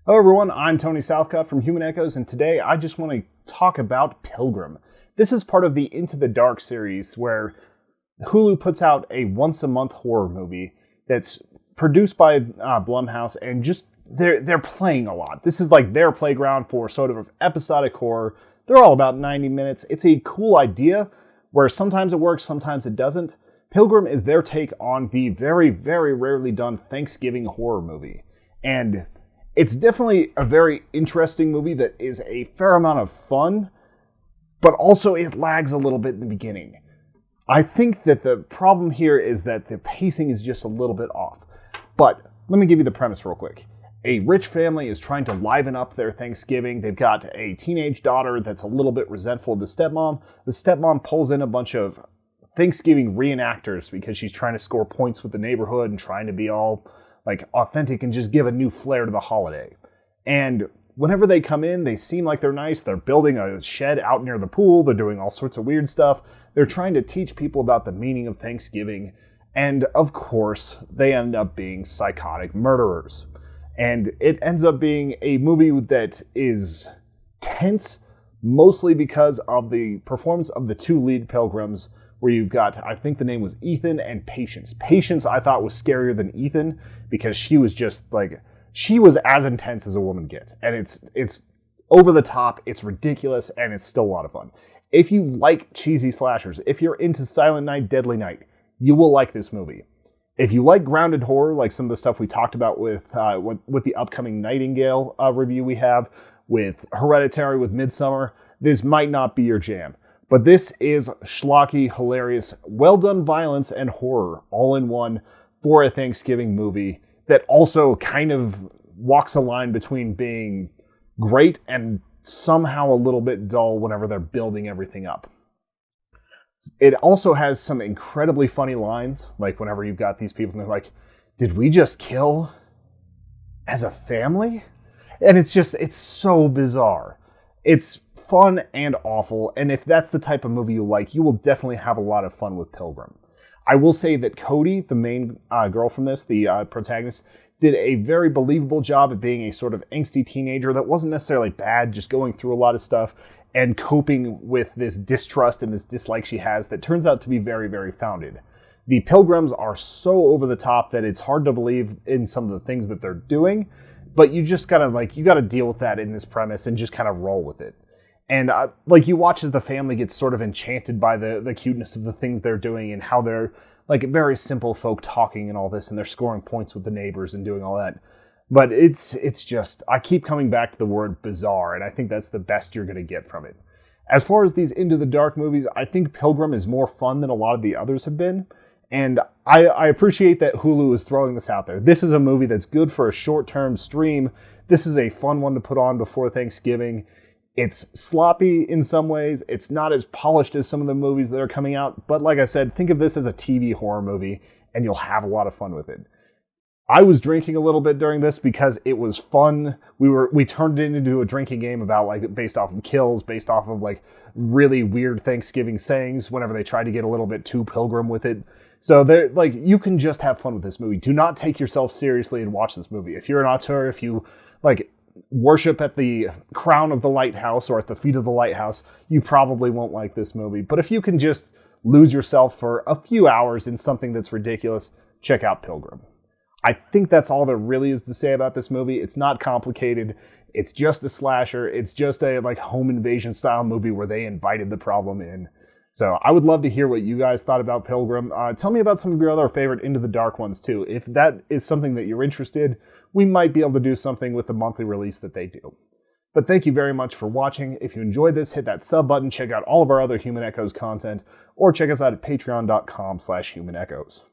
Hello everyone, I'm Tony Southcott from Human Echoes, and today I just want to talk about Pilgrim. This is part of the Into the Dark series where Hulu puts out a once-a-month horror movie that's produced by Blumhouse, and just they're playing a lot. This is like their playground for sort of episodic horror. They're all about 90 minutes. It's a cool idea where sometimes it works, sometimes it doesn't. Pilgrim is their take on the very, very rarely done Thanksgiving horror movie. And it's definitely a very interesting movie that is a fair amount of fun, but also it lags a little bit in the beginning. I think that the problem here is that the pacing is just a little bit off. But let me give you the premise real quick. A rich family is trying to liven up their Thanksgiving. They've got a teenage daughter that's a little bit resentful of the stepmom. The stepmom pulls in a bunch of Thanksgiving reenactors because she's trying to score points with the neighborhood and trying to be all like authentic and just give a new flair to the holiday. And whenever they come in, they seem like they're nice. They're building a shed out near the pool. They're doing all sorts of weird stuff. They're trying to teach people about the meaning of Thanksgiving. And of course, they end up being psychotic murderers. And it ends up being a movie that is tense, mostly because of the performance of the two lead pilgrims, where you've got, I think the name was Ethan and Patience. Patience I thought was scarier than Ethan because she was just like, she was as intense as a woman gets. And it's over the top, it's ridiculous, and it's still a lot of fun. If you like cheesy slashers, if you're into Silent Night, Deadly Night, you will like this movie. If you like grounded horror, like some of the stuff we talked about with the upcoming Nightingale review we have, with Hereditary, with Midsommar, this might not be your jam. But this is schlocky, hilarious, well-done violence and horror all in one for a Thanksgiving movie that also kind of walks a line between being great and somehow a little bit dull whenever they're building everything up. It also has some incredibly funny lines, like whenever you've got these people and they're like, did we just kill as a family? And it's so bizarre. It's fun and awful, and if that's the type of movie you like, you will definitely have a lot of fun with Pilgrim. I will say that Cody, the main girl from this, the protagonist, did a very believable job at being a sort of angsty teenager that wasn't necessarily bad, just going through a lot of stuff and coping with this distrust and this dislike she has that turns out to be very, very founded. The Pilgrims are so over the top that it's hard to believe in some of the things that they're doing, but you just gotta you gotta deal with that in this premise and just kind of roll with it. And you watch as the family gets sort of enchanted by the cuteness of the things they're doing and how they're like very simple folk talking and all this, and they're scoring points with the neighbors and doing all that. But it's just, I keep coming back to the word bizarre, and I think that's the best you're going to get from it. As far as these Into the Dark movies, I think Pilgrim is more fun than a lot of the others have been. And I appreciate that Hulu is throwing this out there. This is a movie that's good for a short-term stream. This is a fun one to put on before Thanksgiving. It's sloppy in some ways. It's not as polished as some of the movies that are coming out. But like I said, think of this as a TV horror movie, and you'll have a lot of fun with it. I was drinking a little bit during this because it was fun. We turned it into a drinking game about based off of kills, based off of really weird Thanksgiving sayings whenever they tried to get a little bit too Pilgrim with it. So you can just have fun with this movie. Do not take yourself seriously and watch this movie. If you're an auteur, if you worship at the crown of the lighthouse or at the feet of the lighthouse, you probably won't like this movie. But if you can just lose yourself for a few hours in something that's ridiculous, check out Pilgrim. I think that's all there really is to say about this movie. It's not complicated. It's just a slasher. It's just a home invasion style movie where they invited the problem in. So I would love to hear what you guys thought about Pilgrim. Tell me about some of your other favorite Into the Dark ones too. If that is something that you're interested, we might be able to do something with the monthly release that they do. But thank you very much for watching. If you enjoyed this, hit that sub button, check out all of our other Human Echoes content, or check us out at patreon.com/humanechoes.